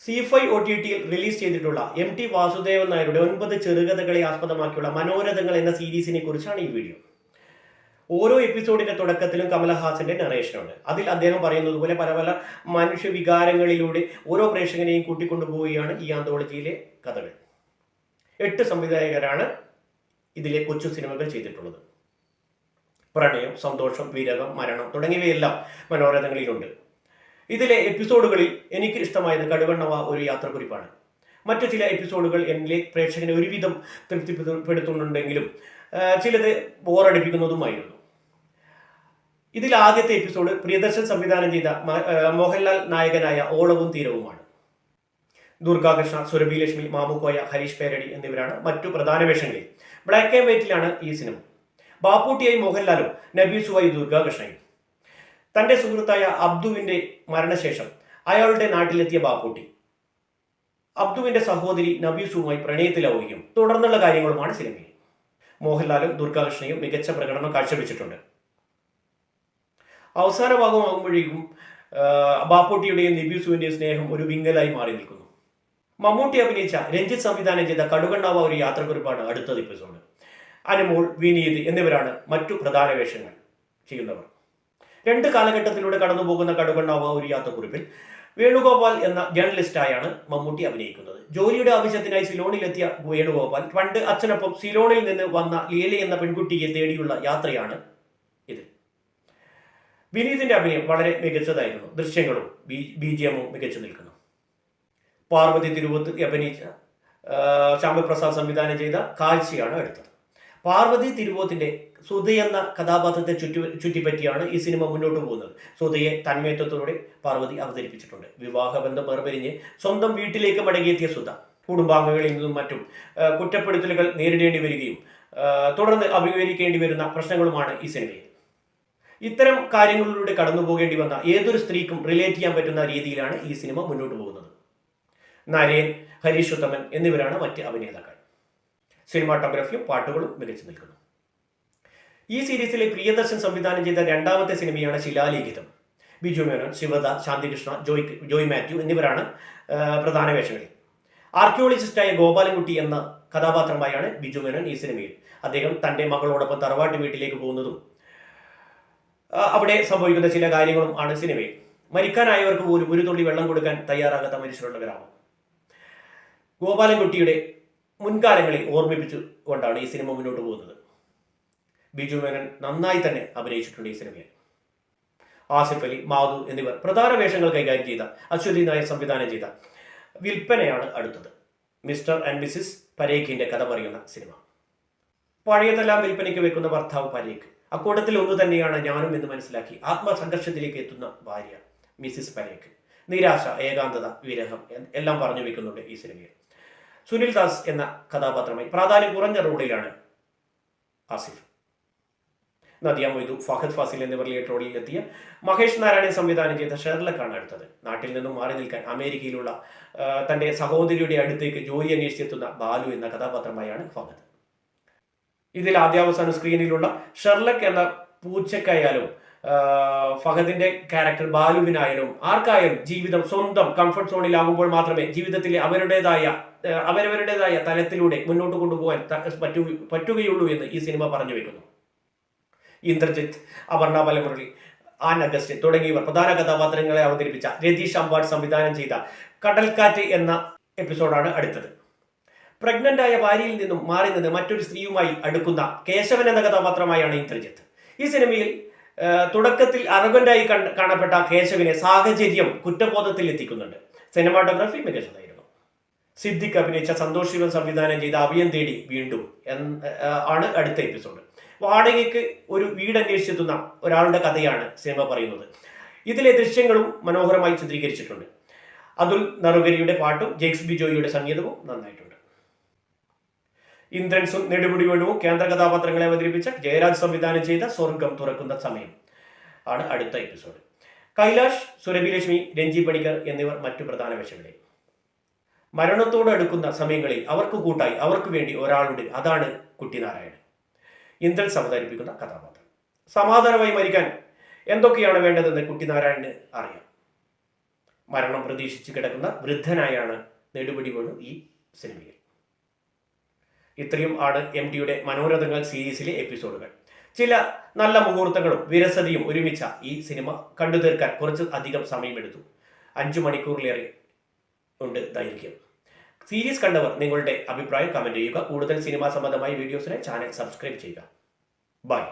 സി5 OTTയിൽ release ചെയ്തിട്ടുള്ള MT Vasudevan നായരുടെ 9 ചെറുകഥകളെ ആസ്പദമാക്കിയുള്ള മനോരഥങ്ങൾ എന്ന സീരീസിനെ കുറിച്ചാണ് ഈ വീഡിയോ. ഓരോ എപ്പിസോഡിന്റെ തുടക്കത്തിലും കമലഹാസന്റെ നറേഷനുണ്ട്. അതിൽ അദ്ദേഹം പറയുന്നത് പോലെ പല പല മനുഷ്യവികാരങ്ങളിലൂടെ ഓരോ പ്രേക്ഷകനെയും കൂട്ടിക്കൊണ്ടുപോവുകയാണ് ഈ ആന്തോളജിയിലെ കഥകൾ. 8 സംവിധായകരാണ് ഇതിലെ കൊച്ചു സിനിമകൾ ചെയ്തിട്ടുള്ളത്. പ്രണയം, സന്തോഷം, വിരഹം, മരണം തുടങ്ങിയവയെല്ലാം മനോരഥങ്ങളിലുണ്ട്. ഇതിലെ എപ്പിസോഡുകളിൽ എനിക്ക് ഇഷ്ടമായത് കടുവണ്ണവ ഒരു യാത്രക്കുറിപ്പാണ്. മറ്റു ചില എപ്പിസോഡുകൾ എന്നിലെ പ്രേക്ഷകനെ ഒരുവിധം തൃപ്തിപ്പെടുത്തുന്നുണ്ടെങ്കിലും ചിലത് ബോറടിപ്പിക്കുന്നതുമായിരുന്നു. ഇതിൽ ആദ്യത്തെ എപ്പിസോഡ് പ്രിയദർശൻ സംവിധാനം ചെയ്ത മോഹൻലാൽ നായകനായ ഓളവും തീരവുമാണ്. ദുർഗാകൃഷ്ണ, സുരഭി ലക്ഷ്മി, മാമുക്കോയ, ഹരീഷ് പേരടി എന്നിവരാണ് മറ്റു പ്രധാന വേഷങ്ങളിൽ. ബ്ലാക്ക് ആൻഡ് വൈറ്റിലാണ് ഈ സിനിമ. ബാപ്പൂട്ടിയായി മോഹൻലാലും നബീസുവായി ദുർഗാകൃഷ്ണയും. തന്റെ സുഹൃത്തായ അബ്ദുവിന്റെ മരണശേഷം അയാളുടെ നാട്ടിലെത്തിയ ബാപ്പൂട്ടി അബ്ദുവിന്റെ സഹോദരി നബീസുവുമായി പ്രണയത്തിലാവുകയും തുടർന്നുള്ള കാര്യങ്ങളുമാണ് സിനിമയിൽ. മോഹൻലാലും ദുർഗാകൃഷ്ണയും മികച്ച പ്രകടനം കാഴ്ചവെച്ചിട്ടുണ്ട്. അവസാന ഭാഗമാകുമ്പോഴേക്കും ബാപ്പൂട്ടിയുടെയും നബീസുവിന്റെയും സ്നേഹം ഒരു വിങ്ങലായി മാറി നിൽക്കുന്നു. മമ്മൂട്ടി അഭിനയിച്ച രഞ്ജിത്ത് സംവിധാനം ചെയ്ത കടുവണ്ണവ ഒരു യാത്രക്കുറിപ്പാണ് അടുത്ത എപ്പിസോഡ്. അനുമോൾ, വിനീത് എന്നിവരാണ് മറ്റു പ്രധാന വേഷങ്ങൾ ചെയ്യുന്നവർ. 2 കാലഘട്ടത്തിലൂടെ കടന്നുപോകുന്ന കടുവണ്ണവ ഒരു യാത്രക്കുറിപ്പിൽ വേണുഗോപാൽ എന്ന ജേർണലിസ്റ്റായാണ് മമ്മൂട്ടി അഭിനയിക്കുന്നത്. ജോലിയുടെ ആവശ്യത്തിനായി സിലോണിലെത്തിയ വേണുഗോപാൽ പണ്ട് അച്ഛനൊപ്പം സിലോണിൽ നിന്ന് വന്ന ലീല എന്ന പെൺകുട്ടിയെ തേടിയുള്ള യാത്രയാണ് ഇത്. വിനീതിന്റെ അഭിനയം വളരെ മികച്ചതായിരുന്നു. ദൃശ്യങ്ങളും BGMവും മികച്ചു നിൽക്കുന്നു. പാർവതി തിരുവോത്ത് അഭിനയിച്ച ശ്യാമപ്രസാദ് സംവിധാനം ചെയ്ത കാഴ്ചയാണ് അടുത്തത്. പാർവതി തിരുവോത്തിന്റെ സുധ എന്ന കഥാപാത്രത്തെ ചുറ്റിപ്പറ്റിയാണ് ഈ സിനിമ മുന്നോട്ട് പോകുന്നത്. സുധയെ തന്മയത്വത്തോടെ പാർവതി അവതരിപ്പിച്ചിട്ടുണ്ട്. വിവാഹബന്ധം വേർപിരിഞ്ഞ് സ്വന്തം വീട്ടിലേക്ക് മടങ്ങിയെത്തിയ സുധ കുടുംബാംഗങ്ങളിൽ നിന്നും മറ്റും കുറ്റപ്പെടുത്തലുകൾ നേരിടേണ്ടി വരികയും തുടർന്ന് അഭിമുഖീകരിക്കേണ്ടി വരുന്ന പ്രശ്നങ്ങളുമാണ് ഈ സിനിമയിൽ. ഇത്തരം കാര്യങ്ങളിലൂടെ കടന്നു പോകേണ്ടി വന്ന ഏതൊരു സ്ത്രീക്കും റിലേറ്റ് ചെയ്യാൻ പറ്റുന്ന രീതിയിലാണ് ഈ സിനിമ മുന്നോട്ട് പോകുന്നത്. നരേൻ, ഹരീഷ് ഉത്തമൻ എന്നിവരാണ് മറ്റ് അഭിനേതാക്കൾ. സിനിമാറ്റോഗ്രാഫിയും പാട്ടുകളും മികച്ചു നിൽക്കുന്നു. ഈ സീരീസിലെ പ്രിയദർശൻ സംവിധാനം ചെയ്ത രണ്ടാമത്തെ സിനിമയാണ് ശിലാലിഖിതം. ബിജു മേനോൻ, ശിവദ, ശാന്തികൃഷ്ണ, ജോയ് മാത്യു എന്നിവരാണ് പ്രധാന വേഷങ്ങളിൽ. ആർക്കിയോളജിസ്റ്റായ ഗോപാലൻകുട്ടി എന്ന കഥാപാത്രമായാണ് ബിജു മേനോൻ ഈ സിനിമയിൽ. അദ്ദേഹം തൻ്റെ മകളോടൊപ്പം തറവാട്ട് വീട്ടിലേക്ക് പോകുന്നതും അവിടെ സംഭവിക്കുന്ന ചില കാര്യങ്ങളും ആണ് സിനിമയിൽ. മരിക്കാനായവർക്ക് പോലും ഒരു തുള്ളി വെള്ളം കൊടുക്കാൻ തയ്യാറാകാത്ത മനുഷ്യരുള്ള ഗ്രാമം. ഗോപാലൻകുട്ടിയുടെ മുൻകാലങ്ങളെ ഓർമ്മിപ്പിച്ചു കൊണ്ടാണ് ഈ സിനിമ മുന്നോട്ട് പോകുന്നത്. ബിജു മേനൻ നന്നായി തന്നെ അഭിനയിച്ചിട്ടുണ്ട് ഈ സിനിമയിൽ. ആസിഫ് അലി, മാധു എന്നിവർ പ്രധാന വേഷങ്ങൾ കൈകാര്യം ചെയ്ത അശ്വതി നായർ സംവിധാനം ചെയ്ത വിൽപ്പനയാണ് അടുത്തത്. മിസ്റ്റർ ആൻഡ് മിസ്സിസ് പരേഖിന്റെ കഥ പറയുന്ന സിനിമ. പഴയതെല്ലാം വിൽപ്പനയ്ക്ക് വെക്കുന്ന ഭർത്താവ് പരേഖ്. അക്കൂട്ടത്തിൽ ഒന്ന് തന്നെയാണ് ഞാനും എന്ന് മനസ്സിലാക്കി ആത്മസംഘർഷത്തിലേക്ക് എത്തുന്ന ഭാര്യ മിസ്സിസ് പരേഖ്. നിരാശ, ഏകാന്തത, വിരഹം എല്ലാം പറഞ്ഞു വെക്കുന്നുണ്ട് ഈ സിനിമയിൽ. സുനിൽ ദാസ് എന്ന കഥാപാത്രമായി പ്രാധാന്യം കുറഞ്ഞ റോളിലാണ് ആസിഫ്. നദിയ മൊയ്തു, ഫഹദ് ഫാസിൽ എന്നിവർ ലീഡ് റോളിലെത്തിയ മഹേഷ് നാരായണൻ സംവിധാനം ചെയ്ത ഷെർലക്കാണ് അടുത്തത്. നാട്ടിൽ നിന്നും മാറി നിൽക്കാൻ അമേരിക്കയിലുള്ള തന്റെ സഹോദരിയുടെ അടുത്തേക്ക് ജോലി അന്വേഷിച്ചെത്തുന്ന ബാലു എന്ന കഥാപാത്രമായാണ് ഫഹദ്. ഇതിൽ ആദ്യാവസാന സ്ക്രീനിലുള്ള ഷെർലക്ക് എന്ന പൂച്ചക്കായാലും ഫഹദിന്റെ ക്യാരക്ടർ ബാലുവിനായാലും ആർക്കായാലും ജീവിതം സ്വന്തം കംഫർട്ട് സോണിലാകുമ്പോൾ മാത്രമേ ജീവിതത്തിലെ അവരവരുടേതായ തലത്തിലൂടെ മുന്നോട്ട് കൊണ്ടുപോകാൻ പറ്റുകയുള്ളൂ എന്ന് ഈ സിനിമ പറഞ്ഞു വെക്കുന്നു. ഇന്ദ്രജിത്ത്, അപർണ ബാലമുരളി, ആൻ അഗസ്റ്റിൻ തുടങ്ങിയവർ പ്രധാന കഥാപാത്രങ്ങളെ അവതരിപ്പിച്ച രതീഷ് അമ്പാട് സംവിധാനം ചെയ്ത കടൽക്കാറ്റ് എന്ന എപ്പിസോഡാണ് അടുത്തത്. പ്രഗ്നന്റ് ആയ ഭാര്യയിൽ നിന്നും മാറി നിന്ന് മറ്റൊരു സ്ത്രീയുമായി അടുക്കുന്ന കേശവൻ എന്ന കഥാപാത്രമായാണ് ഇന്ദ്രജിത്ത്. ഈ സിനിമയിൽ തുടക്കത്തിൽ അറഗന്റായി കാണപ്പെട്ട കേശവിനെ സാഹചര്യം കുറ്റബോധത്തിൽ എത്തിക്കുന്നുണ്ട്. സിനിമാറ്റോഗ്രാഫി മികച്ചതായിരുന്നു. സിദ്ദിഖ് അഭിനയിച്ച സന്തോഷ് ശിവൻ സംവിധാനം ചെയ്ത അഭയം തേടി വീണ്ടും ആണ് അടുത്ത എപ്പിസോഡ്. വാടകയ്ക്ക് ഒരു വീട് അന്വേഷിച്ചെത്തുന്ന ഒരാളുടെ കഥയാണ് സിനിമ പറയുന്നത്. ഇതിലെ ദൃശ്യങ്ങളും മനോഹരമായി ചിത്രീകരിച്ചിട്ടുണ്ട്. അതുൽ നറുകരിയുടെ പാട്ടും ജെയ്ക്സ് ബിജോയിയുടെ സംഗീതവും നന്നായിട്ടുണ്ട്. ഇന്ദ്രൻസും നെടുമുടി വേണുവും കേന്ദ്ര കഥാപാത്രങ്ങളെ അവതരിപ്പിച്ച ജയരാജ് സംവിധാനം ചെയ്ത സ്വർഗം തുറക്കുന്ന സമയം ആണ് അടുത്ത എപ്പിസോഡ്. കൈലാഷ്, സുരഭി ലക്ഷ്മി, രഞ്ജി പണിക്കർ എന്നിവർ മറ്റു പ്രധാന വേഷങ്ങളിൽ. മരണത്തോട് അടുക്കുന്ന സമയങ്ങളിൽ അവർക്ക് കൂട്ടായി അവർക്ക് വേണ്ടി ഒരാളുണ്ട്, അതാണ് കുട്ടിനാരായണൻ. ഇന്ദ്രൻസ് അവതരിപ്പിക്കുന്ന കഥാപാത്രം. സമാധാനമായി മരിക്കാൻ എന്തൊക്കെയാണ് വേണ്ടതെന്ന് കുട്ടിനാരായണന് അറിയാം. മരണം പ്രതീക്ഷിച്ച് കിടക്കുന്ന വൃദ്ധനായാണ് നെടുപിടി വേണു ഈ സിനിമയിൽ. ഇത്രയും ആണ് MTയുടെ മനോരഥങ്ങൾ സീരീസിലെ എപ്പിസോഡുകൾ. ചില നല്ല മുഹൂർത്തങ്ങളും വിരസതയും ഒരുമിച്ച ഈ സിനിമ കണ്ടു തീർക്കാൻ കുറച്ച് അധികം സമയമെടുത്തു. 5 മണിക്കൂറിലേറെ ഉണ്ട് ദൈർഘ്യം. സീരീസ് കണ്ടവർ നിങ്ങളുടെ അഭിപ്രായം കമന്റ് ചെയ്യുക. കൂടുതൽ സിനിമാ സംബന്ധമായ വീഡിയോസിന് ചാനൽ സബ്സ്ക്രൈബ് ചെയ്യുക. ബൈ.